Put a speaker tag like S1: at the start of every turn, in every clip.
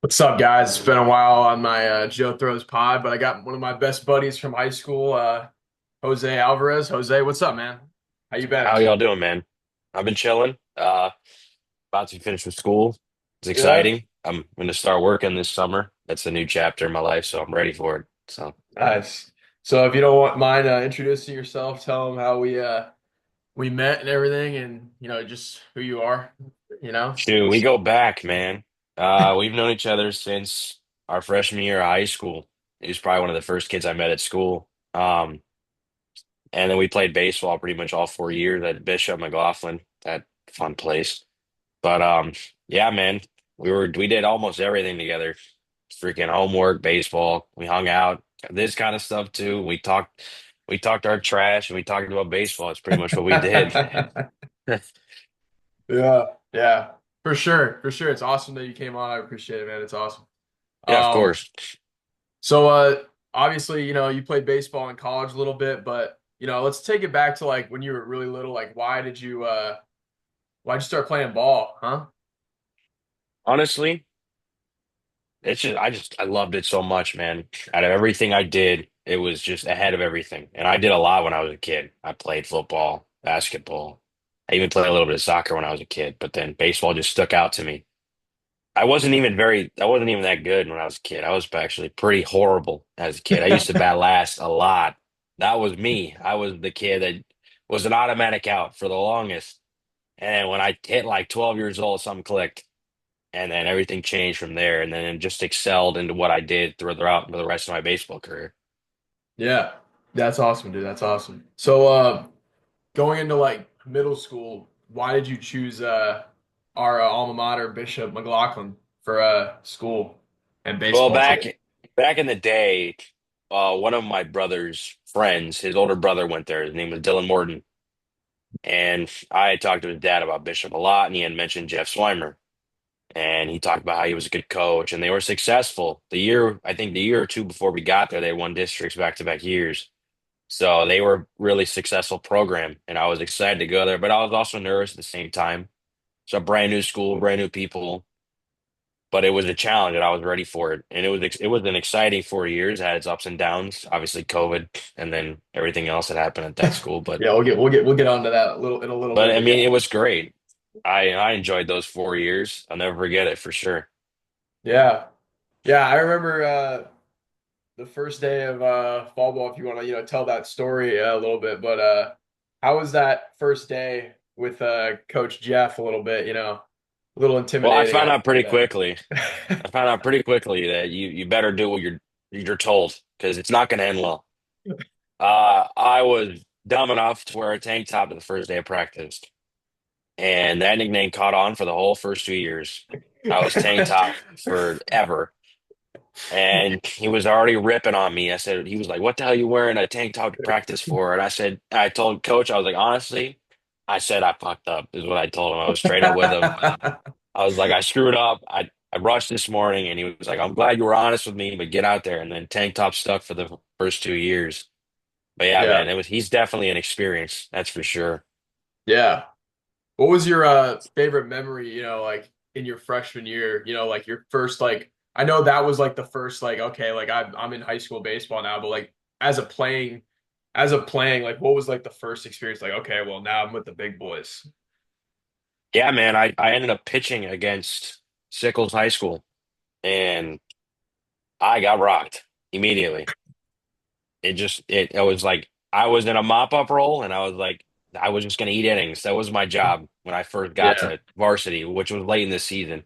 S1: What's up, guys? It's been a while on my Joe Throws pod, but I got one of my best buddies from high school, Jose Alvarez. Jose, what's up, man? How you been?
S2: How y'all doing, man? I've been chilling. About to finish with school. It's
S1: Yeah,
S2: exciting. I'm going to start working this summer. That's a new chapter in my life, so I'm ready for it. So,
S1: nice. So, if you don't want mind introducing yourself, tell them how we met and everything, and just who you are. You know?
S2: shoot, we go back, man. We've known each other since our freshman year of high school. He was probably one of the first kids I met at school. And then we played baseball pretty much all 4 years at Bishop McLaughlin, that fun place. But yeah, man, we did almost everything together. Freaking homework, baseball. We hung out, this kind of stuff too. We talked our trash and we talked about baseball. It's pretty much what we did.
S1: Yeah, yeah, for sure, for sure. It's awesome that you came on. I appreciate it, man. It's awesome.
S2: Yeah, of
S1: Um,
S2: course.
S1: So obviously, you played baseball in college a little bit, but let's take it back to like when you were really little, like why'd you start playing ball, huh?
S2: Honestly, I loved it so much, man. Out of everything I did, it was just ahead of everything. And I did a lot when I was a kid. I played football, basketball. I even played a little bit of soccer when I was a kid, but then baseball just stuck out to me. I wasn't even that good when I was a kid. I was actually pretty horrible as a kid. I used to bat last a lot. That was me. I was the kid that was an automatic out for the longest. And then when I hit like 12 years old, something clicked. And then everything changed from there. And then it just excelled into what I did throughout the rest of my baseball career.
S1: Yeah. That's awesome, dude. That's awesome. So going into like middle school, why did you choose our alma mater, Bishop McLaughlin, for school and
S2: Well,
S1: baseball too?
S2: back in the day, one of my brother's friends, his older brother went there. His name was Dylan Morton. And I had talked to his dad about Bishop a lot, and he had mentioned Jeff Swimer. And he talked about how he was a good coach and they were successful. I think the year or two before we got there, they won districts back-to-back years. So they were a really successful program and I was excited to go there, but I was also nervous at the same time. So brand new school, brand new people, but it was a challenge and I was ready for it. And it was an exciting 4 years. It had its ups and downs, obviously COVID and then everything else that happened at that school. But
S1: Yeah, we'll get onto that a little
S2: but
S1: bit,
S2: I
S1: but
S2: mean, it
S1: yeah.
S2: was great. I enjoyed those 4 years. I'll never forget it for sure.
S1: Yeah. Yeah, I remember the first day of fall ball, if you want to tell that story a little bit, but how was that first day with Coach Jeff? A little bit, a little
S2: Well, I
S1: intimidating,
S2: found
S1: I'll
S2: out
S1: say
S2: pretty
S1: that.
S2: quickly. I found out pretty quickly that you better do what you're told because it's not going to end well. I was dumb enough to wear a tank top to the first day of practice, and that nickname caught on for the whole first 2 years. I was tank top forever, and he was already ripping on me. He was like, "What the hell you wearing a tank top to practice for?" And I told coach, I was like, honestly, I said I fucked up, is what I told him. I was straight up with him. I was like, I screwed up. I rushed this morning, and he was like, I'm glad you were honest with me, but get out there. And then tank top stuck for the first 2 years. But yeah, man,
S1: Yeah,
S2: he's definitely an experience, that's for sure.
S1: yeah. What was your favorite memory, like in your freshman year, like your first like I know that was like the first like okay, like I'm in high school baseball now, but like as a playing like what was like the first experience like okay, well now I'm with the big boys.
S2: Yeah, man, I ended up pitching against Sickles High School, and I got rocked immediately. It was like I was in a mop-up role, and I was like, I was just gonna eat innings. That was my job when I first got
S1: Yeah.
S2: to varsity, which was late in the season.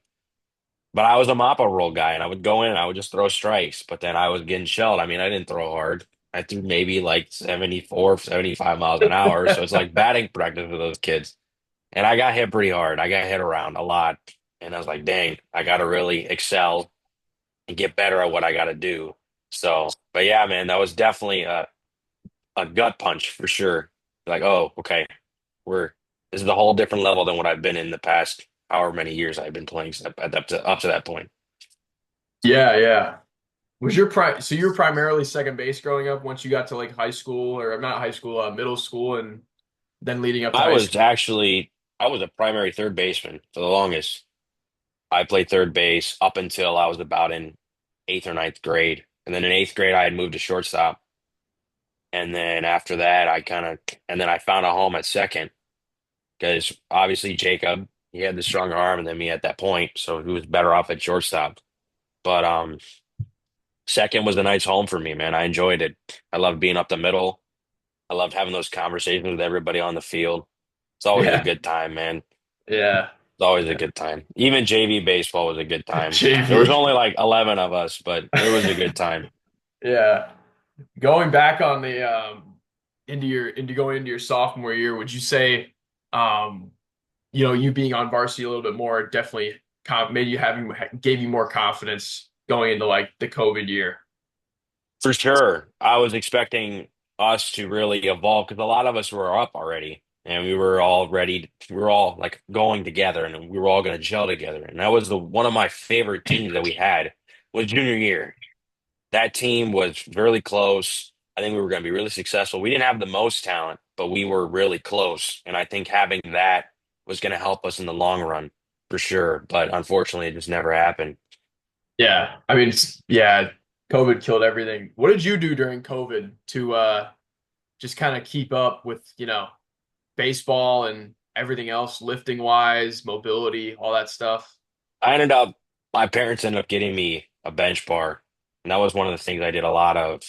S2: But I was a mop-up roll guy, and I would go in and I would just throw strikes. But then I was getting shelled. I mean, I didn't throw hard. I threw maybe like 74, 75 miles an hour. So it's like batting practice for those kids. And I got hit pretty hard. I got hit around a lot. And I was like, dang, I got to really excel and get better at what I got to do. So, but yeah, man, that was definitely a gut punch for sure. Like, oh, okay, we're this is a whole different level than what I've been in the past however many years I've been playing up to that point.
S1: Yeah, yeah. Was your so you were primarily second base growing up once you got to like high school or not high school, middle school and then leading up to
S2: I
S1: high
S2: was
S1: school?
S2: actually I was a primary third baseman for the longest. I played third base up until I was about in eighth or ninth grade. And then in eighth grade, I had moved to shortstop. And then after that, and then I found a home at second because obviously Jacob, he had the stronger arm than me at that point. So he was better off at shortstop. But second was a nice home for me, man. I enjoyed it. I loved being up the middle. I loved having those conversations with everybody on the field. It's always a
S1: Yeah.
S2: good time, man.
S1: Yeah.
S2: It's always a good time. Even JV baseball was a good time. There was
S1: JV.
S2: only like 11 of us, but it was a good time.
S1: Yeah. Going back on the into going into your sophomore year, would you say um you being on varsity a little bit more definitely made you having gave you more confidence going into like the COVID year?
S2: For sure. I was expecting us to really evolve because a lot of us were up already and we were all ready. We were all like going together and we were all going to gel together. And that was the one of my favorite teams that we had was junior year. That team was really close. I think we were going to be really successful. We didn't have the most talent, but we were really close. And I think having that was going to help us in the long run for sure. But unfortunately, it just never happened.
S1: Yeah. I mean, yeah, COVID killed everything. What did you do during COVID to just kind of keep up with, baseball and everything else, lifting wise, mobility, all that stuff?
S2: I ended up, my parents ended up getting me a bench bar. And that was one of the things I did a lot of.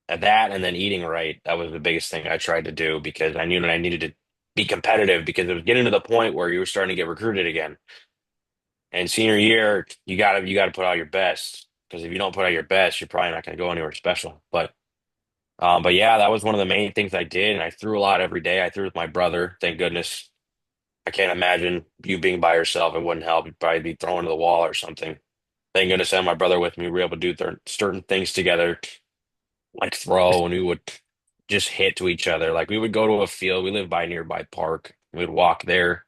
S2: At that and then eating right, that was the biggest thing I tried to do because I knew that I needed to be competitive because it was getting to the point where you were starting to get recruited again. And senior year, you gotta put out your best because if you don't put out your best, you're probably not gonna go anywhere special. But yeah, that was one of the main things I did, and I threw a lot every day. I threw with my brother. Thank goodness. I can't imagine you being by yourself. It wouldn't help. You'd probably be thrown to the wall or something. Thank goodness I had my brother with me. We were able to do certain things together, like throw, and we would just hit to each other. Like we would go to a field. We lived by a nearby park. We'd walk there.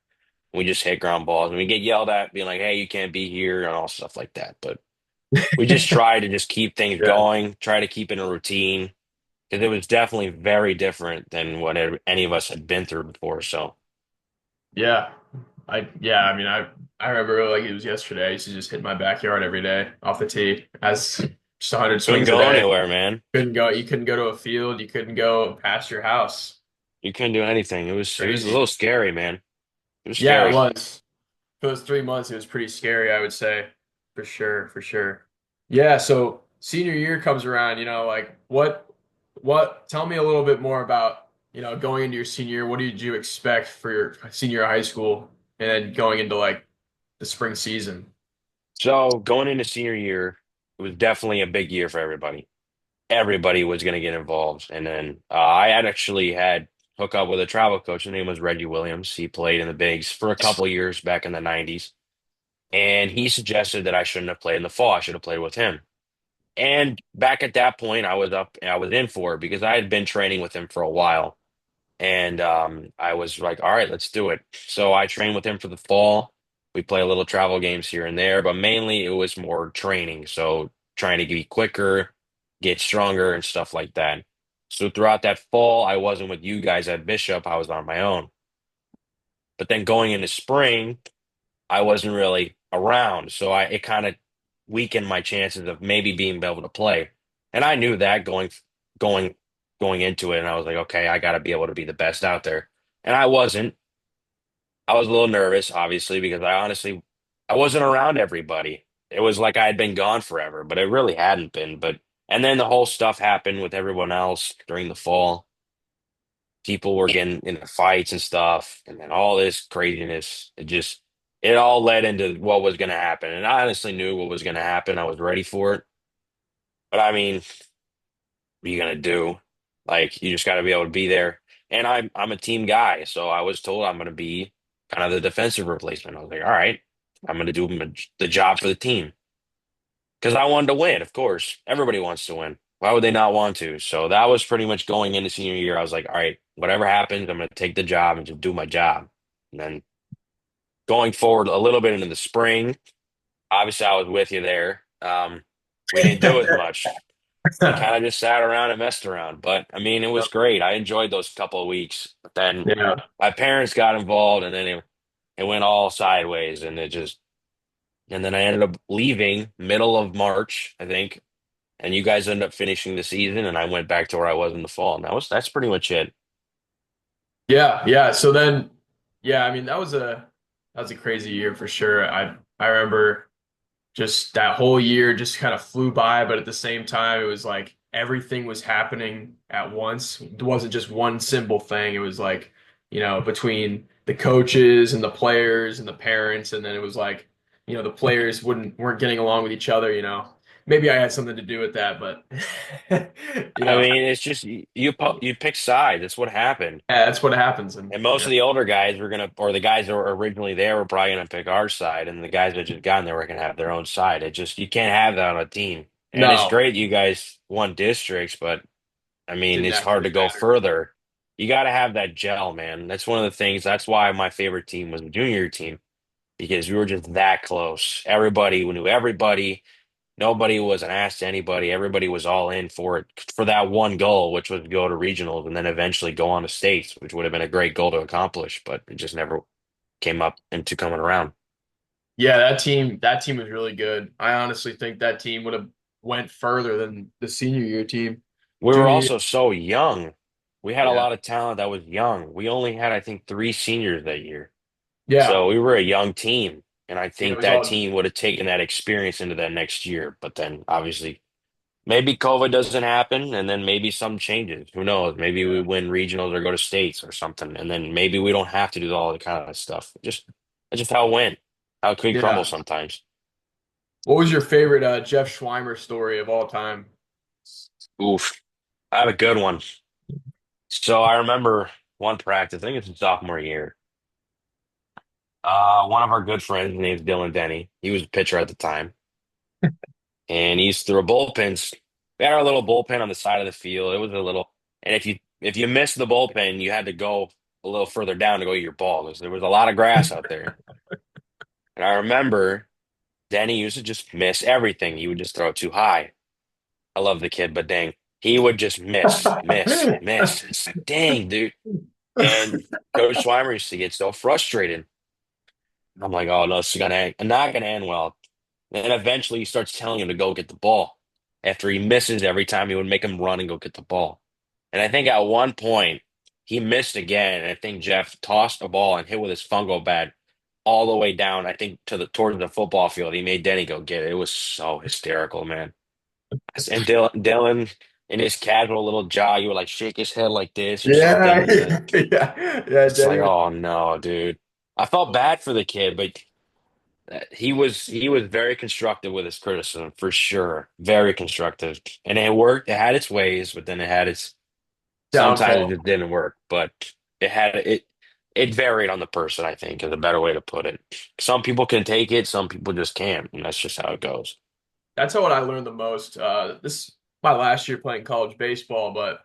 S2: We just hit ground balls, and we get yelled at, being like, "Hey, you can't be here," and all stuff like that. But we just try to just keep things
S1: Yeah.
S2: going, try to keep in a routine because it was definitely very different than what any of us had been through before. So
S1: Yeah. I mean I remember like it was yesterday. I used to just hit my backyard every day off the tee as just 100
S2: couldn't
S1: swings a
S2: go
S1: day.
S2: anywhere, man.
S1: You couldn't go to a field, you couldn't go past your house.
S2: You couldn't do anything. It was a
S1: Crazy.
S2: little scary, man. It was
S1: Yeah, it
S2: scary.
S1: was. For those 3 months, it was pretty scary, I would say. For sure, for sure. Yeah, so senior year comes around, like tell me a little bit more about, going into your senior year. What did you expect for your senior year of high school and then going into like the spring season?
S2: So going into senior year, it was definitely a big year for everybody. Everybody was going to get involved, and then I had actually had hook up with a travel coach. His name was Reggie Williams. He played in the bigs for a couple of years back in the '90s, and he suggested that I shouldn't have played in the fall. I should have played with him. And back at that point, I was in for it because I had been training with him for a while. And I was like, all right, let's do it. So I trained with him for the fall. We play a little travel games here and there, but mainly it was more training. So trying to be quicker, get stronger, and stuff like that. So throughout that fall, I wasn't with you guys at Bishop. I was on my own. But then going into spring, I wasn't really around. So it kind of weakened my chances of maybe being able to play. And I knew that going, going into it. And I was like, okay, I got to be able to be the best out there. And I wasn't. I was a little nervous, obviously, because I wasn't around everybody. It was like I had been gone forever, but it really hadn't been. And then the whole stuff happened with everyone else during the fall. People were getting into fights and stuff, and then all this craziness. It all led into what was going to happen. And I honestly knew what was going to happen. I was ready for it. But I mean, what are you going to do? Like, you just got to be able to be there. And I'm a team guy, so I was told I'm going to be kind of the defensive replacement. I was like, all right, I'm going to do the job for the team because I wanted to win. Of course, everybody wants to win. Why would they not want to? So that was pretty much going into senior year. I was like, all right, whatever happens, I'm going to take the job and just do my job. And then going forward a little bit into the spring, obviously I was with you there. We didn't do as much. We kind of just sat around and messed around. But I mean, it was great. I enjoyed those couple of weeks. But then
S1: Yeah.
S2: my parents got involved, and then it went all sideways, and it just and then I ended up leaving middle of March, I think, and you guys ended up finishing the season, and I went back to where I was in the fall, and that's pretty much it.
S1: Yeah, yeah. So then, yeah, I mean, that was a crazy year for sure. I remember just that whole year just kind of flew by, but at the same time, it was like everything was happening at once. It wasn't just one simple thing. It was like, between the coaches and the players and the parents, and then it was like, the players weren't getting along with each other. Maybe I had something to do with that, but you
S2: I
S1: know,
S2: mean, it's just you pick sides. That's what happened.
S1: yeah, that's what happens. And
S2: And most of the older guys were gonna, or the guys that were originally there were probably gonna pick our side, and the guys that just gotten there were gonna have their own side. It just you can't have that on a team. And it's
S1: no,
S2: great you guys won districts, but I mean,
S1: didn't
S2: it's hard
S1: actually
S2: to go
S1: matter.
S2: further. You got to have that gel, man. That's one of the things. That's why my favorite team was the junior team because we were just that close. Everybody knew everybody. Nobody was an ass to anybody. Everybody was all in for it for that one goal, which was go to regionals and then eventually go on to states, which would have been a great goal to accomplish, but it just never came up into coming around.
S1: Yeah, that team was really good. I honestly think that team would have went further than the senior year team.
S2: We were
S1: Junior year,
S2: also so young. We had a
S1: yeah.
S2: lot of talent that was young. We only had, I think, three seniors that year.
S1: Yeah.
S2: So we were a young team, and I
S1: Yeah, it
S2: think
S1: was
S2: that
S1: all
S2: team would have taken that experience into that next year. But then obviously, maybe COVID doesn't happen, and then maybe some changes. Who knows? Maybe we
S1: yeah.
S2: win regionals or go to states or something, and then maybe we don't have to do all the kind of stuff. That's just how it went. How it could crumble
S1: Yeah.
S2: sometimes.
S1: What was your favorite Jeff Schweimer story of all time?
S2: Oof, I have a good one. So I remember one practice. I think it's in sophomore year. One of our good friends, his name's Dylan Denny. He was a pitcher at the time. And he used to throw bullpens. We had our little bullpen on the side of the field. It was a little, and if you missed the bullpen, you had to go a little further down to go get your ball because there was a lot of grass out there. And I remember Denny used to just miss everything. He would just throw it too high. I love the kid, but dang, he would just miss, miss, miss. It's like, dang, dude. And Coach Schweimer used to get so frustrated. I'm like, oh no, this is not gonna end well. And then eventually he starts telling him to go get the ball. After he misses every time, he would make him run and go get the ball. And I think at one point he missed again. And I think Jeff tossed a ball and hit with his fungo bat all the way down, I think towards the football field. He made Denny go get it. It was so hysterical, man. And Dylan in his casual little jog, he would like shake his head like this or
S1: Yeah,
S2: something. And then
S1: yeah, yeah.
S2: it's
S1: Denny
S2: like,
S1: was.
S2: oh no, dude. I felt bad for the kid, but he was very constructive with his criticism for sure. Very constructive. And it worked. It had its ways, but then it had its sometimes it
S1: Downfall.
S2: just didn't work. But it varied on the person, I think, is a better way to put it. Some people can take it, some people just can't, and that's just how it goes.
S1: That's how what I learned the most. This is my last year playing college baseball, but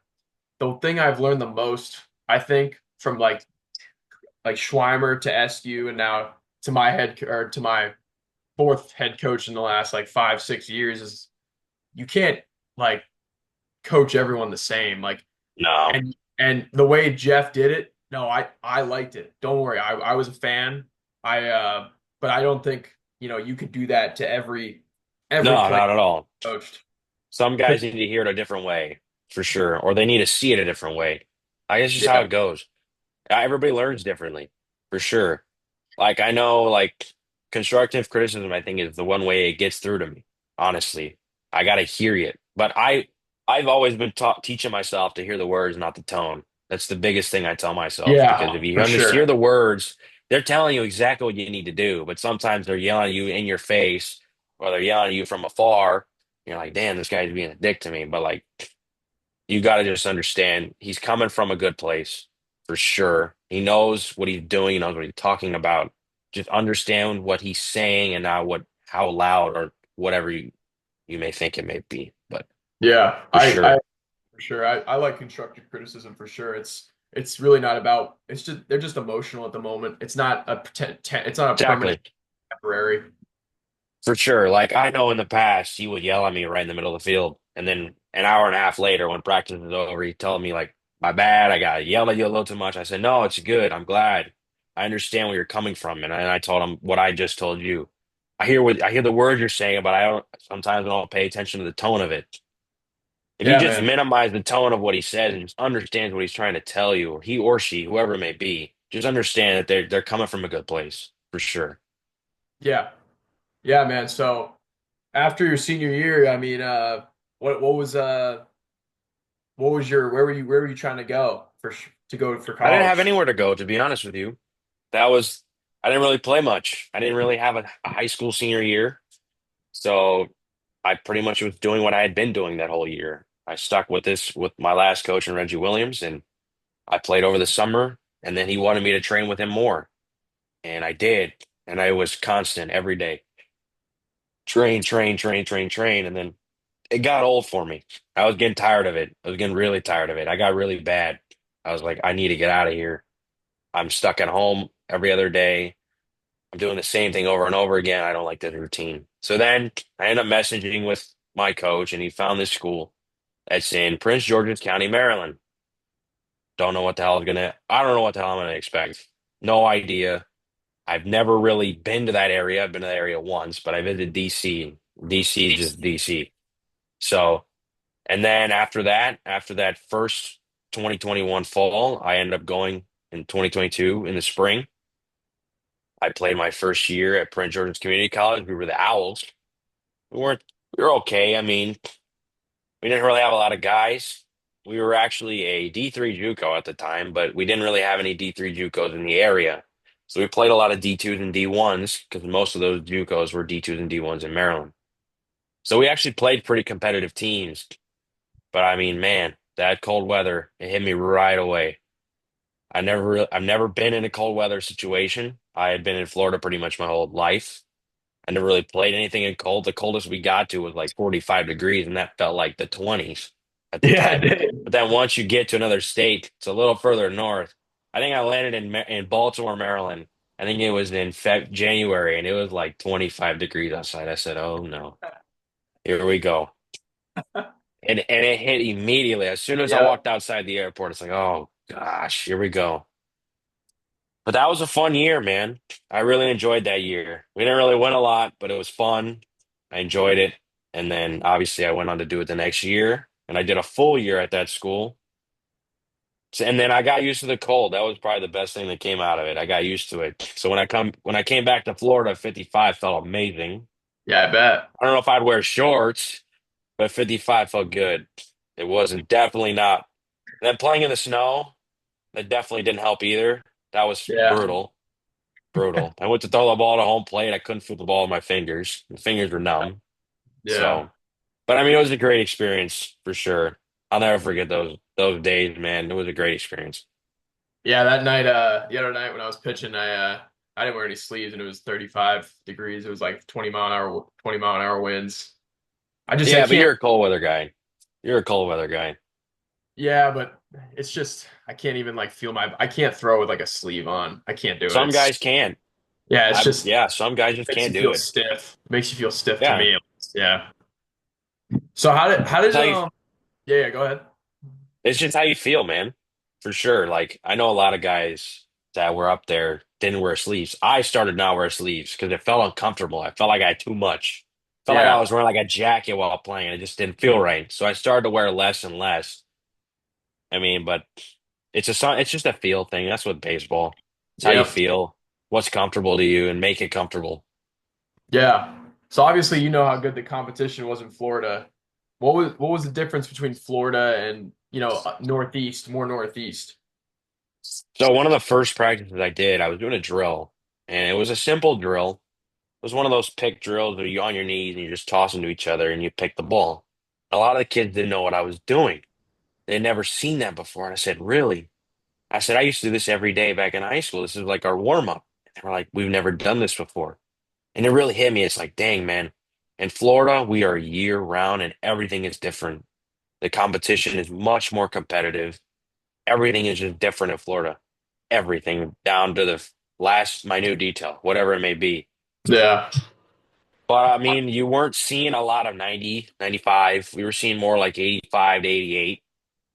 S1: the thing I've learned the most, I think, from like Schweimer to SU and now to my head or to my fourth head coach in the last like 5, 6 years is you can't like coach everyone the same. Like
S2: No.
S1: and the way Jeff did it, no, I liked it. Don't worry, I was a fan. But I don't think you could do that to every
S2: No,
S1: player
S2: not at all.
S1: coached.
S2: Some guys need to hear it a different way, for sure, or they need to see it a different way. I guess just how
S1: Yeah,
S2: it goes. Everybody learns differently, for sure. Like I know, like constructive criticism, I think is the one way it gets through to me. Honestly, I gotta hear it. But I've always been taught teaching myself to hear the words, not the tone. That's the biggest thing I tell myself because
S1: yeah,
S2: if you
S1: for
S2: hear
S1: sure.
S2: the words, they're telling you exactly what you need to do. But sometimes they're yelling at you in your face, or they're yelling at you from afar. You're like, damn, this guy's being a dick to me. But like you got to just understand he's coming from a good place for sure. He knows what he's doing, he knows what he's talking about. Just understand what he's saying and not what how loud or whatever you may think it may be. But
S1: Yeah,
S2: for
S1: I
S2: sure.
S1: for sure. I like constructive criticism for sure. It's really not about. It's just they're just emotional at the moment. It's not a it's not a permanent
S2: Exactly.
S1: temporary.
S2: For sure. Like I know in the past he would yell at me right in the middle of the field. And then an hour and a half later when practice is over, he'd tell me like, my bad, I got yelled at you a little too much. I said, no, it's good. I'm glad. I understand where you're coming from. And I told him what I just told you. I hear the words you're saying, but I don't sometimes I don't pay attention to the tone of it. If you
S1: Yeah,
S2: just
S1: man.
S2: minimize the tone of what he says and just understands what he's trying to tell you, or he or she, whoever it may be, just understand that they're coming from a good place for sure.
S1: Yeah. Yeah, man. So after your senior year, I mean, what was your where were you trying to go to go for
S2: I didn't have
S1: college?
S2: anywhere to go, to be honest with you. That was I didn't really play much. I didn't really have a high school senior year, so I pretty much was doing what I had been doing that whole year. I stuck with this with my last coach and Reggie Williams, and I played over the summer, and then he wanted me to train with him more, and I did, and I was constant every day, train, train, train, train, train, and then it got old for me. I was getting tired of it. I was getting really tired of it. I got really bad. I was like, I need to get out of here. I'm stuck at home every other day. I'm doing the same thing over and over again. I don't like the routine. So then I ended up messaging with my coach, and he found this school that's in Prince George's County, Maryland. I don't know what the hell I'm gonna expect. No idea. I've never really been to that area. I've been to that area once, but I visited DC. DC is just DC. So, and then after that first 2021 fall, I ended up going in 2022 in the spring. I played my first year at Prince George's Community College. We were the Owls. We weren't, we were okay. I mean, we didn't really have a lot of guys. We were actually a D3 JUCO at the time, but we didn't really have any D3 JUCOs in the area. So we played a lot of D2s and D1s because most of those JUCOs were D2s and D1s in Maryland. So we actually played pretty competitive teams. But I mean, man, that cold weather, it hit me right away. I've never been in a cold weather situation. I had been in Florida pretty much my whole life. I never really played anything in cold. The coldest we got to was like 45 degrees, and that felt like the 20s at the
S1: Yeah, I
S2: time.
S1: did.
S2: But then once you get to another state, it's a little further north. I think I landed in Baltimore, Maryland. I think it was in January, and it was like 25 degrees outside. I said, "Oh no, here we go." And it hit immediately. As soon as I
S1: Yep.
S2: walked outside the airport, it's like, "Oh gosh, here we go." But that was a fun year, man. I really enjoyed that year. We didn't really win a lot, but it was fun. I enjoyed it. And then obviously I went on to do it the next year, and I did a full year at that school. And then I got used to the cold. That was probably the best thing that came out of it. I got used to it. So when I came back to Florida, 55 felt amazing.
S1: Yeah, I bet.
S2: I don't know if I'd wear shorts, but 55 felt good. It wasn't definitely not. And then playing in the snow, that definitely didn't help either. That was
S1: Yeah.
S2: brutal. Brutal. I went to throw the ball to home plate. I couldn't feel the ball with my fingers. The fingers were numb.
S1: Yeah.
S2: So, but I mean, it was a great experience for sure. I'll never forget those days, man. It was a great experience.
S1: Yeah, that night, the other night when I was pitching, I didn't wear any sleeves and it was 35 degrees. It was like 20 mile an hour winds. I
S2: Yeah, but
S1: can't,
S2: you're a cold weather guy. You're a cold weather guy.
S1: yeah, but it's just, I can't even like I can't throw with like a sleeve on. I can't do it.
S2: Some guys can.
S1: Yeah, it's just
S2: Yeah, some guys just
S1: makes
S2: can't
S1: you
S2: do
S1: feel
S2: it.
S1: stiff. Makes you feel stiff to
S2: Yeah,
S1: me. At least. Yeah. So how
S2: it's
S1: did,
S2: how you.
S1: yeah, yeah, go ahead.
S2: It's just how you feel, man. For sure. Like I know a lot of guys that were up there didn't wear sleeves. I started not wear sleeves because it felt uncomfortable. I felt like I had too much. Felt like I
S1: Yeah.
S2: was wearing like a jacket while playing, and it just didn't feel right. So I started to wear less and less. I mean, but it's just a feel thing. That's what baseball. It's how you
S1: Yep.
S2: feel, what's comfortable to you, and make it comfortable.
S1: Yeah. So obviously you know how good the competition was in Florida. What was the difference between Florida and, Northeast, more Northeast?
S2: So one of the first practices I did, I was doing a drill, and it was a simple drill. It was one of those pick drills where you're on your knees and you're just tossing to each other and you pick the ball. A lot of the kids didn't know what I was doing. They'd never seen that before. And I said, "Really?" I said, "I used to do this every day back in high school. This is like our warm up." They were like, "We've never done this before." And it really hit me. It's like, dang, man. In Florida, we are year round and everything is different. The competition is much more competitive. Everything is just different in Florida. Everything down to the last minute detail, whatever it may be.
S1: Yeah.
S2: But I mean, you weren't seeing a lot of 90, 95. We were seeing more like 85 to 88,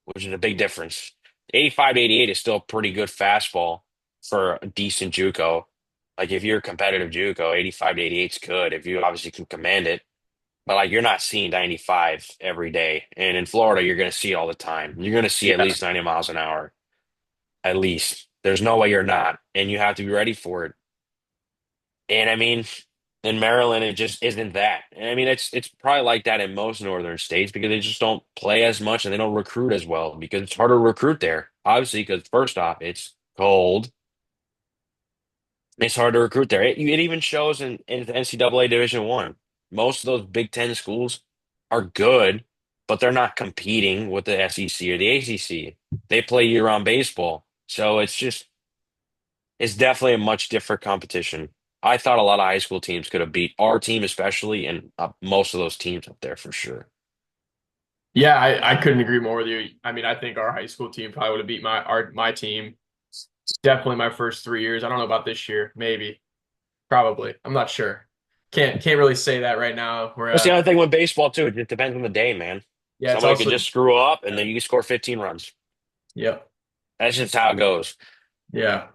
S2: which is a big difference. 85 to 88 is still a pretty good fastball for a decent JUCO. Like if you're a competitive JUCO, 85 to 88 is good if you obviously can command it. But like you're not seeing 95 every day. And in Florida, you're going to see it all the time. You're going to see at
S1: Yeah.
S2: least 90 miles an hour, at least. There's no way you're not. And you have to be ready for it. And I mean, in Maryland, it just isn't that. And I mean, it's probably like that in most northern states because they just don't play as much and they don't recruit as well because it's harder to recruit there. Obviously, because first off, it's cold. It's hard to recruit there. It even shows in the NCAA Division One. Most of those Big Ten schools are good, but they're not competing with the SEC or the ACC. They play year-round baseball, so it's definitely a much different competition. I thought a lot of high school teams could have beat our team, especially, and most of those teams up there for sure.
S1: Yeah, I couldn't agree more with you. I mean, I think our high school team probably would have beat my team. Definitely my first 3 years. I don't know about this year. Maybe. Probably. I'm not sure. Can't really say that right now. We're
S2: That's the other thing with baseball too. It just depends on the day, man.
S1: yeah, it's
S2: Somebody could
S1: also
S2: just screw up, and then you can score 15 runs.
S1: yeah.
S2: That's just how it goes.
S1: Yeah.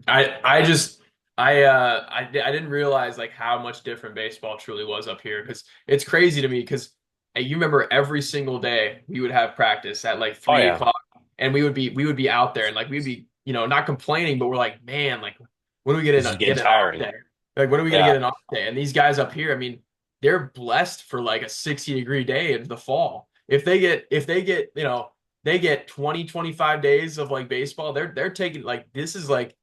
S1: I just I didn't realize like how much different baseball truly was up here because it's crazy to me because you remember every single day we would have practice at like
S2: Oh
S1: three
S2: yeah,
S1: o'clock and we would be out there and like we'd be not complaining but we're like man like when are we
S2: this is
S1: gonna
S2: getting
S1: get an off
S2: tiring.
S1: day like when are we gonna get
S2: Yeah,
S1: an off day and these guys up here I mean they're blessed for like a 60-degree day in the fall if they get they get 20 25 days of like baseball they're taking like this is like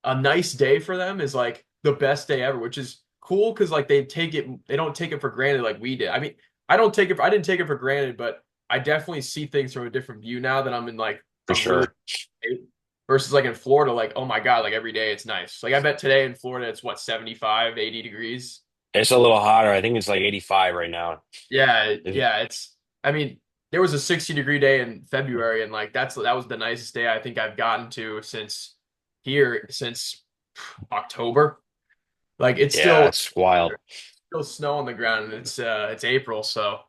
S1: a nice day for them is like the best day ever, which is cool because like they don't take it for granted like we did. I mean, I didn't take it for granted, but I definitely see things from a different view now that I'm in like
S2: for
S1: I'm really
S2: sure.
S1: versus like in Florida, like oh my God, like every day it's nice. Like I bet today in Florida it's what 75, 80 degrees.
S2: It's a little hotter. I think it's like 85 right now.
S1: Yeah,
S2: It-
S1: yeah, it's I mean, there was a 60-degree day in February and like that was the nicest day I think I've gotten to since October. Like
S2: yeah, it's wild.
S1: still snow on the ground and it's April, so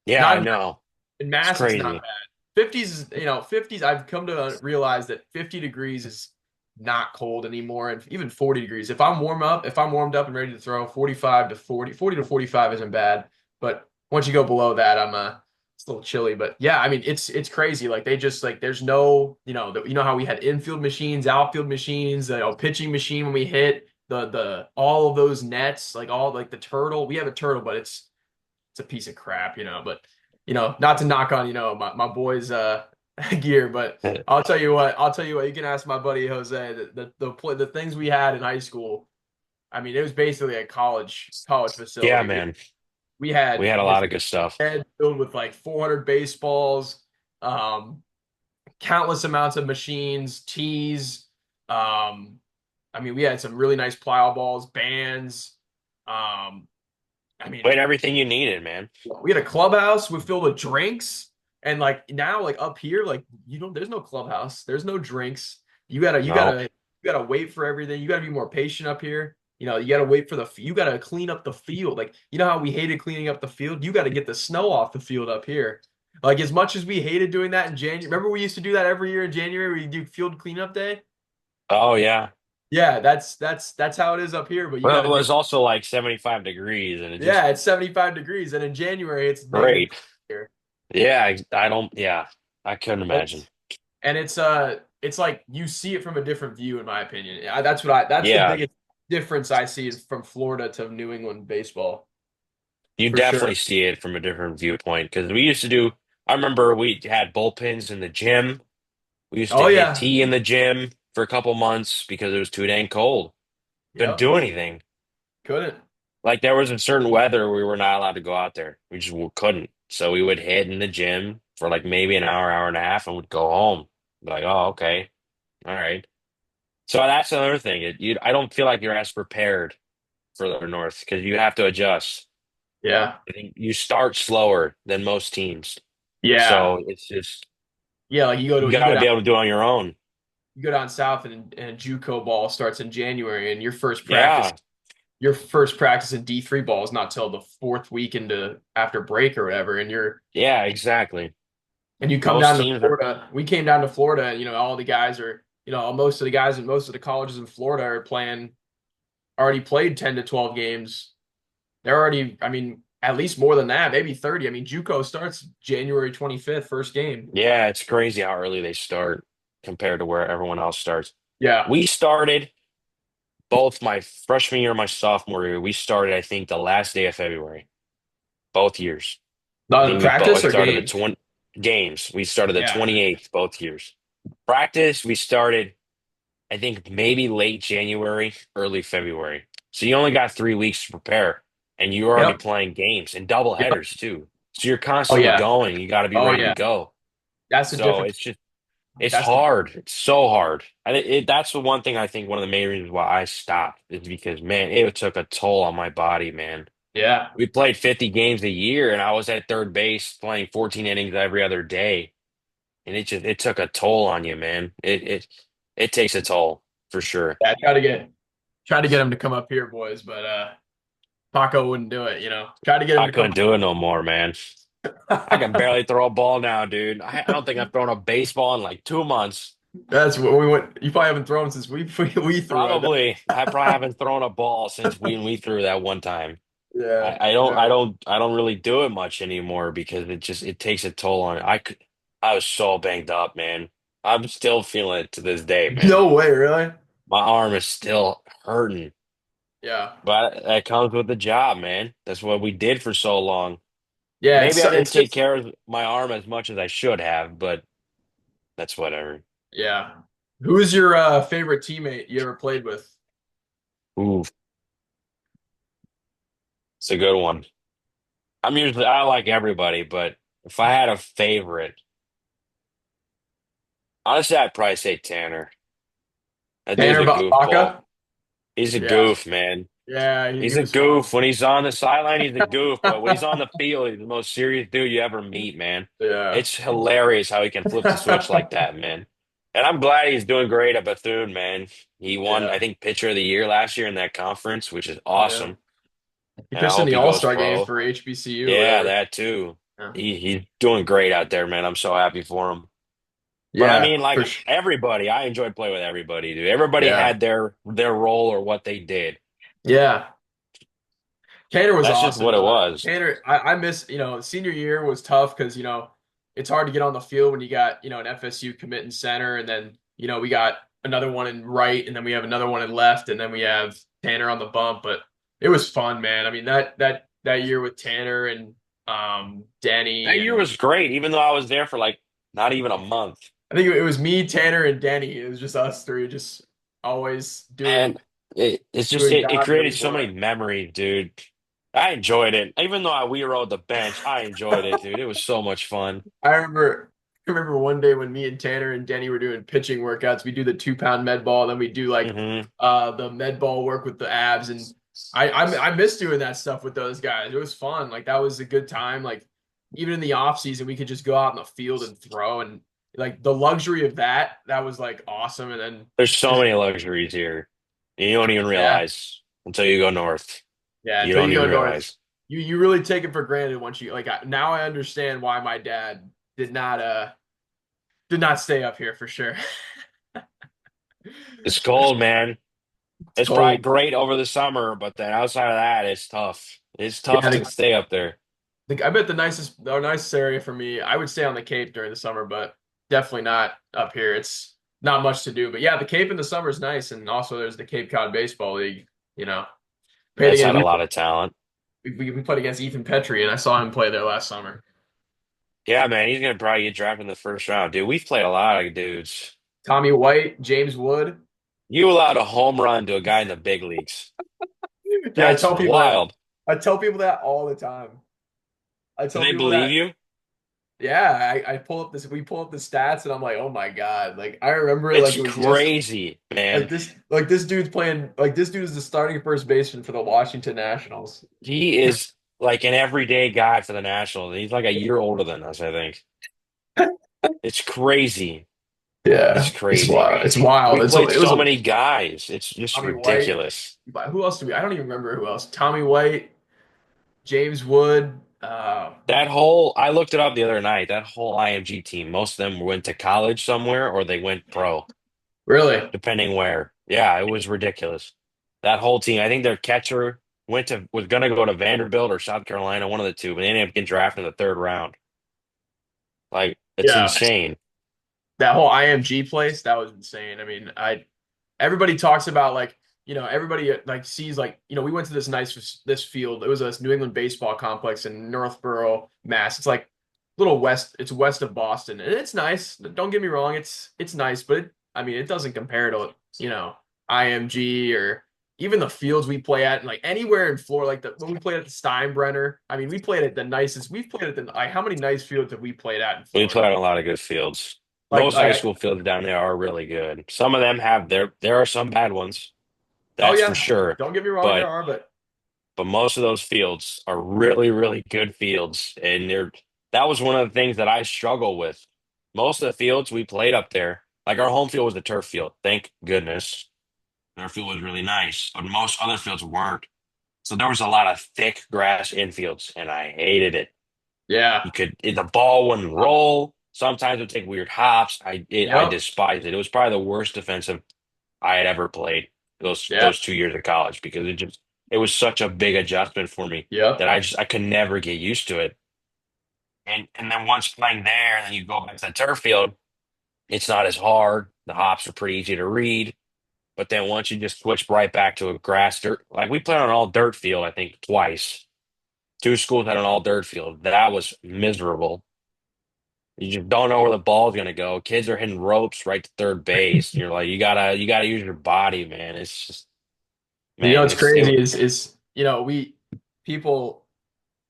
S2: Yeah,
S1: not
S2: I know.
S1: in
S2: It's
S1: Mass it's not
S2: crazy.
S1: bad. 50s is 50s I've come to realize that 50 degrees is not cold anymore and even 40 degrees. If I'm warmed up and ready to throw 45 to 40 to 45 isn't bad, but once you go below that it's a little chilly, but yeah, I mean it's crazy. Like they just like there's no, how we had infield machines, outfield machines, pitching machine when we hit the all of those nets, like all like the turtle. We have a turtle, but it's a piece of crap, but not to knock on, my boys gear, but I'll tell you what, you can ask my buddy Jose the things we had in high school. I mean, it was basically a college
S2: Yeah,
S1: facility. We
S2: man.
S1: we
S2: We
S1: had
S2: had a lot
S1: this
S2: of good stuff.
S1: bed filled with like 400 baseballs, um, countless amounts of machines, tees. I mean, we had some really nice plyo balls, bands. Um, I
S2: We
S1: mean,
S2: had everything you needed, man.
S1: we had a clubhouse with filled with drinks, and like now, like up here, like there's no clubhouse, there's no drinks. You gotta, you
S2: No.
S1: gotta, you gotta wait for everything. You gotta be more patient up here. You gotta wait for you gotta clean up the field. Like how we hated cleaning up the field. You gotta get the snow off the field up here. Like as much as we hated doing that in January. Remember we used to do that every year in January. We do field cleanup day.
S2: Oh yeah.
S1: Yeah, that's how it is up here. But you
S2: Well, it
S1: gotta do.
S2: was also like 75 degrees and it just
S1: Yeah, it's 75 degrees, and in January it's negative
S2: great.
S1: here.
S2: Yeah, I don't yeah. I couldn't imagine.
S1: It's and it's like you see it from a different view, in my opinion. That's the
S2: Yeah,
S1: biggest difference I see is from Florida to New England baseball
S2: you
S1: for
S2: definitely
S1: sure.
S2: see it from a different viewpoint because we used to do I remember we had bullpens in the gym. We used to
S1: Oh
S2: hit
S1: yeah,
S2: tea in the gym for a couple months because it was too dang cold. Couldn't
S1: yep,
S2: do anything.
S1: couldn't.
S2: Like there was a certain weather we were not allowed to go out there. We just couldn't. So we would hit in the gym for like maybe an hour, hour and a half, and would go home. Be like, oh, okay, all right. So that's another thing. I don't feel like you're as prepared further north because you have to adjust.
S1: Yeah,
S2: I think you start slower than most teams.
S1: yeah,
S2: So it's just
S1: yeah. Like
S2: you got to be able to do it on your own.
S1: you go down south, and JUCO ball starts in January, and
S2: Yeah,
S1: your first practice in D3 ball is not till the fourth week into after break or whatever,
S2: yeah, exactly.
S1: and you come
S2: Most
S1: down to
S2: teams are.
S1: Florida. We came down to Florida, and all the guys are, most of the guys and most of the colleges in Florida are playing. already played 10 to 12 games. They're already, I mean, at least more than that, maybe 30. I mean, JUCO starts January 25th, first game.
S2: Yeah, it's crazy how early they start compared to where everyone else starts.
S1: Yeah.
S2: We started both my freshman year and my sophomore year. We started, I think, the last day of February, both years. I think we
S1: Practice
S2: both
S1: or
S2: started the
S1: games?
S2: 20 games. We started the
S1: Yeah.
S2: 28th both years. Practice, we started, I think, maybe late January, early February. So you only got 3 weeks to prepare, and you're already
S1: Yep.
S2: playing games and double
S1: Yep.
S2: headers too. So you're
S1: Oh
S2: constantly
S1: yeah.
S2: going. You got to be
S1: Oh
S2: ready to
S1: yeah.
S2: go.
S1: That's the
S2: So
S1: difference.
S2: it's just it's
S1: That's the
S2: hard. It's so hard. That's the one thing I think one of the main reasons why I stopped is because, man, it took a toll on my body, man.
S1: yeah.
S2: We played 50 games a year, and I was at third base playing 14 innings every other day, and it took a toll on you, man. It takes a toll for sure.
S1: Yeah, try to get him to come up here, boys, but Paco wouldn't do it, you know. Try to get him
S2: I
S1: to come
S2: couldn't do it no more, man. I can barely throw a ball now, dude. I don't think I've thrown a baseball in like 2 months.
S1: That's what we went. You probably haven't thrown since we threw it.
S2: Probably. I probably haven't thrown a ball since we threw that one time.
S1: Yeah.
S2: I
S1: Yeah.
S2: don't I don't really do it much anymore because it takes a toll on it. I was so banged up, man. I'm still feeling it to this day, man.
S1: No way, really?
S2: My arm is still hurting,
S1: Yeah.
S2: but that comes with the job, man. That's what we did for so long.
S1: Yeah,
S2: Maybe I didn't
S1: it's
S2: take
S1: just
S2: care of my arm as much as I should have, but that's whatever.
S1: yeah. Who's your favorite teammate you ever played with?
S2: Ooh, it's a good one. I like everybody, but if I had a favorite, honestly, I'd probably say Tanner. That dude's
S1: Tanner
S2: a goofball.
S1: Baca?
S2: He's a
S1: Yeah.
S2: goof, man.
S1: Yeah, he
S2: He's a
S1: was fun.
S2: goof. When he's on the sideline, he's a goof. But when he's on the field, he's the most serious dude you ever meet, man.
S1: Yeah.
S2: It's hilarious how he can flip the switch like that, man. And I'm glad he's doing great at Bethune, man. He won,
S1: Yeah.
S2: I think, Pitcher of the Year last year in that conference, which is
S1: Yeah.
S2: awesome.
S1: He
S2: And I
S1: pitched in
S2: hope
S1: the
S2: he goes
S1: All-Star game
S2: pro.
S1: for HBCU or
S2: Yeah,
S1: whatever.
S2: that too.
S1: Yeah.
S2: He's doing great out there, man. I'm so happy for him. But I
S1: Yeah,
S2: mean,
S1: for
S2: like
S1: sure.
S2: everybody, I enjoyed playing with everybody, dude. Everybody
S1: Yeah.
S2: had their role or what they did.
S1: Yeah. Tanner was
S2: That's just
S1: awesome.
S2: what it was.
S1: Tanner, I miss, senior year was tough because, it's hard to get on the field when you got, an FSU commit in center, and then, we got another one in right, and then we have another one in left, and then we have Tanner on the bump. But it was fun, man. I mean, that year with Tanner and
S2: That
S1: Denny,
S2: year
S1: and
S2: was great, even though I was there for like not even a month.
S1: I think it was me, Tanner, and Denny. It was just us three, just always
S2: And it
S1: God
S2: created
S1: knows
S2: so many
S1: what.
S2: memories, dude. I enjoyed it. Even though we rode the bench, I enjoyed it, dude. It was so much fun.
S1: I remember one day when me and Tanner and Denny were doing pitching workouts. We do the 2 pound med ball, then we do like
S2: Hmm.
S1: the med ball work with the abs, and I miss doing that stuff with those guys. It was fun. Like that was a good time. Like even in the off season, we could just go out in the field and throw, and like the luxury of that was like awesome. And then
S2: There's so
S1: just
S2: many luxuries here. You don't even
S1: yeah,
S2: realize until you go north.
S1: yeah.
S2: You
S1: Until
S2: don't
S1: you go
S2: even
S1: north,
S2: realize.
S1: you really take it for granted once you like. Now I understand why my dad did not stay up here for sure.
S2: It's cold, man.
S1: It's
S2: It's probably
S1: cold.
S2: great over the summer, but then outside of that, it's tough. It's
S1: Yeah,
S2: tough to stay up there.
S1: I bet the nicest area for me, I would stay on the Cape during the summer, but definitely not up here. It's not much to do. But yeah, the Cape in the summer is nice, and also there's the Cape Cod Baseball League. You know, played
S2: That's
S1: against
S2: had a lot of talent.
S1: we played against Ethan Petrie, and I saw him play there last summer.
S2: Yeah, man, he's gonna probably get drafted in the first round, dude. We've played a lot of dudes.
S1: Tommy White, James Wood.
S2: You allowed a home run to a guy in the big leagues.
S1: Yeah,
S2: That's wild.
S1: I tell people that all the time. I
S2: Do
S1: tell
S2: they
S1: people
S2: believe
S1: that.
S2: you?
S1: Yeah, I pull up this. We pull up the stats, and I'm like, oh my God! Like I remember it like
S2: It's
S1: it was just
S2: crazy, man.
S1: like this dude's playing like this dude is the starting first baseman for the Washington Nationals.
S2: He is like an everyday guy for the Nationals. He's like a year older than us, I think. It's crazy. It's
S1: Yeah, it's
S2: crazy.
S1: wild. It's wild.
S2: We played
S1: It was
S2: so
S1: a
S2: many guys. It's just
S1: Tommy White.
S2: ridiculous.
S1: But who else do we? I don't even remember who else. Tommy White, James Wood.
S2: I looked it up the other night. That whole IMG team, most of them went to college somewhere or they went pro,
S1: Really?
S2: depending where. Yeah, it was ridiculous. That whole team. I think their catcher was gonna go to Vanderbilt or South Carolina, one of the two, but they ended up getting drafted in the third round. Like it's
S1: Yeah.
S2: insane.
S1: That whole IMG place, that was insane. I mean, I everybody talks about like, everybody like sees like, we went to this field. It was a New England baseball complex in Northborough, Mass. It's like little west, it's west of Boston. And it's nice. Don't get me wrong, it's nice, but I mean, it doesn't compare to, IMG or even the fields we play at, and like anywhere in Florida, like when we played at the Steinbrenner. I mean, we played at the nicest. We've played at the like how many nice fields have we played at in
S2: We
S1: Florida?
S2: play on a lot of good fields.
S1: Like
S2: Most high
S1: like
S2: school fields down there are really good. Some of them have there are some bad ones,
S1: oh
S2: that's for
S1: yeah,
S2: sure.
S1: don't get me wrong, there
S2: But
S1: are, but
S2: most of those fields are really, really good fields. And that was one of the things that I struggle with. Most of the fields we played up there, like our home field was a turf field, thank goodness. Our field was really nice, but most other fields weren't. So there was a lot of thick grass infields, and I hated it.
S1: yeah,
S2: The ball wouldn't roll. Sometimes it would take weird hops. I
S1: yep,
S2: despised it. It was probably the worst defensive I had ever played
S1: yeah,
S2: those 2 years of college because it was such a big adjustment for me
S1: yep.
S2: that I could never get used to it. And then once playing there, and then you go back to the turf field, it's not as hard. The hops are pretty easy to read. But then once you just switch right back to a grass dirt, like we played on an all dirt field, I think twice. Two schools had an all dirt field. That was miserable. You just don't know where the ball's gonna go. Kids are hitting ropes right to third base. You're like, you gotta use your body, man. It's just, man,
S1: What's crazy is we people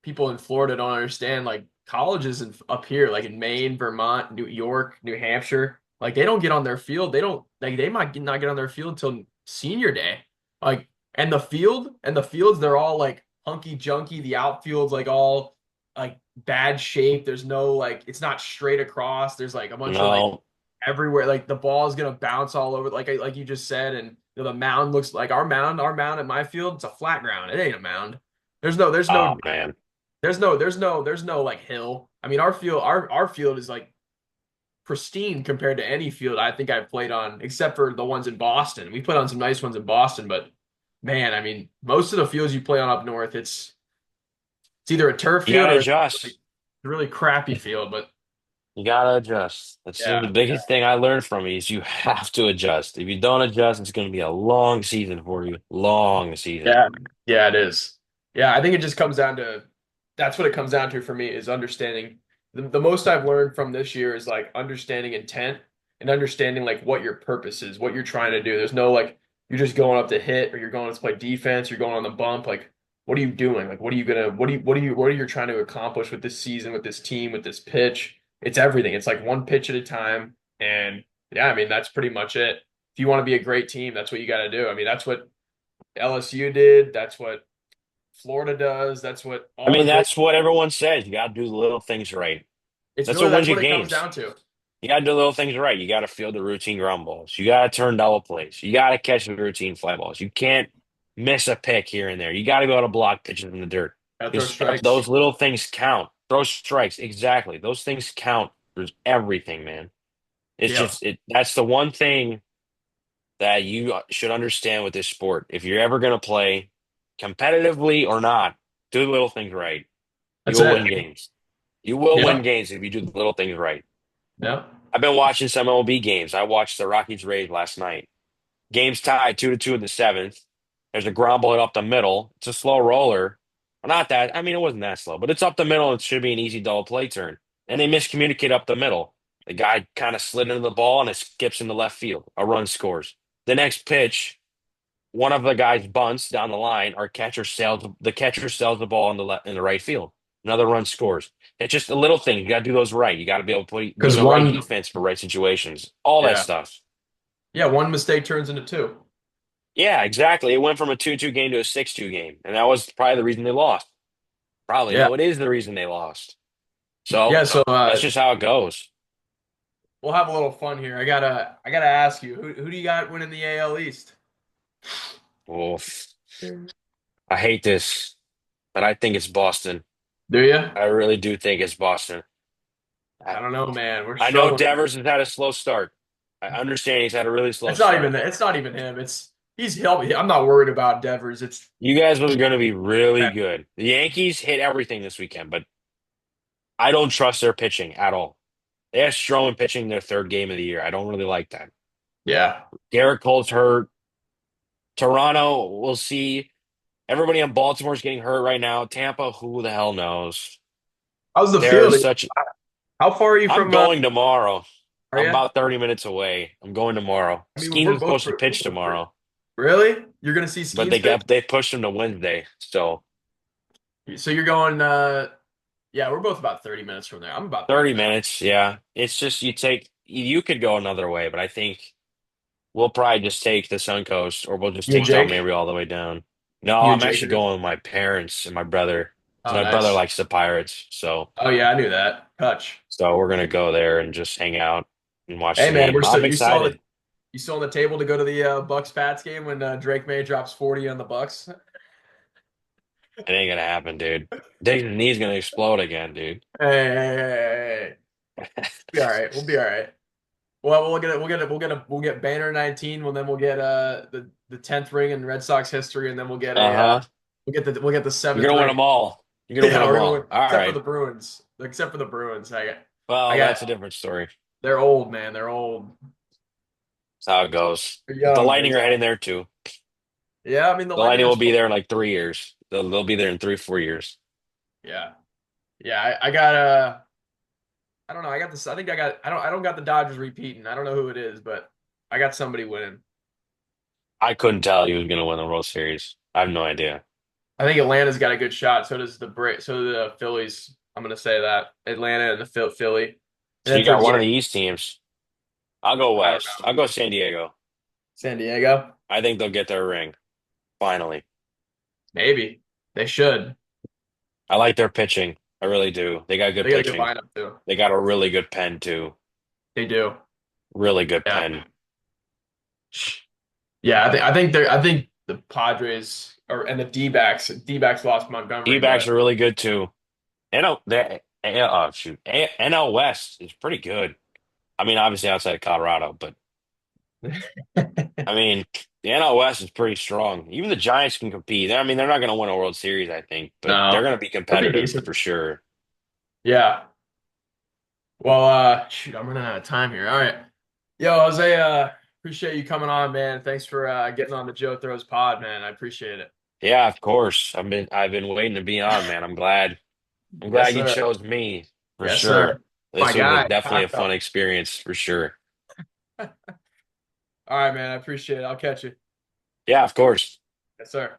S1: people in Florida don't understand like colleges up here, like in Maine, Vermont, New York, New Hampshire, like they don't get on their field. They don't like they might not get on their field until senior day. Like and the fields, they're all like hunky junky. The outfield's like all like bad shape. There's no like it's not straight across. There's like a bunch of like
S2: no,
S1: everywhere. Like the ball is gonna bounce all over, like you just said, and the mound looks like our mound at my field. It's a flat ground. It ain't a mound. There's no, there's
S2: oh
S1: no
S2: man.
S1: there's no like hill. I mean, our field is like pristine compared to any field I think I've played on, except for the ones in Boston. We played on some nice ones in Boston, but man, I mean, most of the fields you play on up north, it's either a turf
S2: You
S1: field
S2: gotta
S1: or it's
S2: adjust.
S1: a really crappy field. But
S2: You gotta adjust. That's the
S1: yeah,
S2: biggest thing I learned from you is you have to adjust. If you don't adjust, it's gonna be a long season for you. Long season.
S1: yeah, yeah, it is. Yeah, I think it just comes down to that's what it comes down to for me is understanding. The most I've learned from this year is like understanding intent and understanding like what your purpose is, what you're trying to do. There's no like you're just going up to hit or you're going to play defense, you're going on the bump. Like, what are you doing? Like, what are you trying to accomplish with this season, with this team, with this pitch? It's everything. It's like one pitch at a time. And yeah, I mean, that's pretty much it. If you want to be a great team, that's what you got to do. I mean, that's what LSU did. That's what Florida does. That's what
S2: I
S1: all the
S2: mean,
S1: great.
S2: that's what everyone says. You gotta do the little things right.
S1: It's
S2: That's
S1: really
S2: what
S1: that's
S2: wins you
S1: what it comes
S2: games.
S1: down to.
S2: You got to do little things right. You got to field the routine ground balls. You got to turn double plays. You got to catch the routine fly balls. You can't miss a pick here and there. You got to be able to block pitches in the dirt
S1: Got to throw
S2: because
S1: strikes.
S2: those little things count. Throw strikes, exactly. Those things count for everything, man. It's
S1: Yep.
S2: just that's the one thing that you should understand with this sport. If you're ever going to play competitively or not, do the little things right. You
S1: That's
S2: will
S1: it.
S2: win games. You will win
S1: Yep.
S2: games if you do the little things right.
S1: Yep.
S2: I've been watching some MLB games. I watched the Rockies Rays last night. Game's tied 2-2 in the seventh. There's a ground ball hit up the middle. It's a slow roller. Well, not that. I mean, it wasn't that slow, but it's up the middle. It should be an easy double play turn. And they miscommunicate up the middle. The guy kind of slid into the ball and it skips into left field. A run scores. The next pitch, one of the guys bunts down the line. The catcher sells the ball in the right field. Another run scores. It's just a little thing. You got to do those right. You got to be able to be in
S1: Because
S2: the right
S1: one,
S2: defense for right situations. All that
S1: yeah,
S2: stuff.
S1: yeah, one mistake turns into two.
S2: Yeah, exactly. It went from a 2-2 game to a 6-2 game. And that was probably the reason they lost. Probably.
S1: Yeah.
S2: No, it is the reason they lost.
S1: Yeah.
S2: So
S1: So
S2: that's just how it goes.
S1: we'll have a little fun here. I gotta ask you, who do you got winning the AL East?
S2: Oof. I hate this, but I think it's Boston.
S1: Do you?
S2: I really do think it's Boston. I,
S1: I don't know, man. We're
S2: I know
S1: struggling.
S2: Devers has had a slow start. I understand he's had a really slow
S1: It's not
S2: start.
S1: even it's not even him. He's helping. I'm not worried about Devers. It's
S2: You guys are going to be really good. The Yankees hit everything this weekend, but I don't trust their pitching at all. They have Stroman pitching their third game of the year. I don't really like that.
S1: yeah.
S2: Garrett Cole's hurt. Toronto, we'll see. Everybody in Baltimore's getting hurt right now. Tampa, who the hell knows?
S1: How's the
S2: There's
S1: field?
S2: such.
S1: How far are you
S2: I'm
S1: from?
S2: going tomorrow.
S1: Are
S2: I'm
S1: you?
S2: about 30 minutes away. I'm going tomorrow.
S1: I mean, we're
S2: Skeens is
S1: both.
S2: supposed to pitch tomorrow,
S1: Really? You're gonna see
S2: but
S1: Skeens pitch?
S2: they pushed him to Wednesday. So
S1: So you're going. Yeah, we're both about 30 minutes from there. I'm about 30
S2: 30
S1: minutes.
S2: minutes, yeah. It's just you could go another way, but I think we'll probably just take the Sun Coast, or we'll just
S1: You and
S2: take John
S1: Jake?
S2: Mabry all the way down. No,
S1: You and
S2: I'm
S1: Jake
S2: actually
S1: are.
S2: going with my parents and my brother, because
S1: Oh,
S2: my brother
S1: nice.
S2: likes the Pirates.
S1: Oh yeah, I knew that. Touch.
S2: So we're gonna go there and just hang out and watch
S1: Hey
S2: the
S1: man,
S2: game.
S1: we're still.
S2: I'm excited.
S1: You still on the table to go to the Bucks Pats game when Drake May drops 40 on the Bucks?
S2: It ain't gonna happen, dude. Dave's knee's gonna explode again, dude.
S1: Hey, be all right. We'll be all right. Well, we'll get Banner 19. Well, then we'll get the 10th ring in Red Sox history, and then we'll get a
S2: Uh-huh.
S1: we'll get the
S2: You're
S1: seventh
S2: gonna win
S1: ring.
S2: them all. You're gonna win
S1: Yeah,
S2: them
S1: we're gonna win.
S2: all. All
S1: Except for
S2: right.
S1: the Bruins. Except for the Bruins. I
S2: Well,
S1: got.
S2: that's a different story.
S1: They're old, man. They're old.
S2: That's how it goes.
S1: They're
S2: But the
S1: young. They're
S2: Lightning are
S1: young.
S2: heading there too.
S1: Yeah, I mean the
S2: The
S1: Lightning
S2: Lightning
S1: are
S2: will be
S1: supposed.
S2: there in like 3 years. They'll be there in 3, 4 years.
S1: Yeah, yeah. I got I don't know. I got this. I think I got. I don't got the Dodgers repeating. I don't know who it is, but I got somebody winning.
S2: I couldn't tell you who's gonna win the World Series. I have no idea.
S1: I think Atlanta's got a good shot. So does the So do the Phillies. I'm gonna say that Atlanta and the Philly. And
S2: So
S1: then
S2: you
S1: for
S2: got
S1: the
S2: one of
S1: Yankees,
S2: the East teams. I'll go
S1: I don't
S2: West.
S1: know.
S2: I'll go San Diego.
S1: San Diego,
S2: I think they'll get their ring finally.
S1: maybe they should.
S2: I like their pitching. I really do. They got good
S1: They got a good
S2: pitching.
S1: lineup too.
S2: They got a really good pen too.
S1: They do.
S2: Really good
S1: Yeah,
S2: pen.
S1: yeah. I think the Padres or and the D-backs lost Montgomery,
S2: D-backs
S1: but
S2: are really good too. NL West is pretty good. I mean, obviously outside of Colorado, but I mean, the NL West is pretty strong. Even the Giants can compete. I mean, they're not going to win a World Series, I think, but they're
S1: no,
S2: going to be
S1: they'll be
S2: competitive
S1: decent.
S2: for sure.
S1: Yeah. Well, shoot, I'm running out of time here. All right. Yo, Jose, appreciate you coming on, man. Thanks for getting on the Joe Throws pod, man. I appreciate it.
S2: Yeah, of course. I've been waiting to be on, man. I'm glad. I'm
S1: Yes,
S2: glad you
S1: sir.
S2: chose me for
S1: Yes,
S2: sure.
S1: sir. My
S2: This was
S1: guy.
S2: definitely a
S1: Hot
S2: fun
S1: dog.
S2: experience for sure.
S1: All right, man. I appreciate it. I'll catch you.
S2: Yeah, of course.
S1: Yes, sir.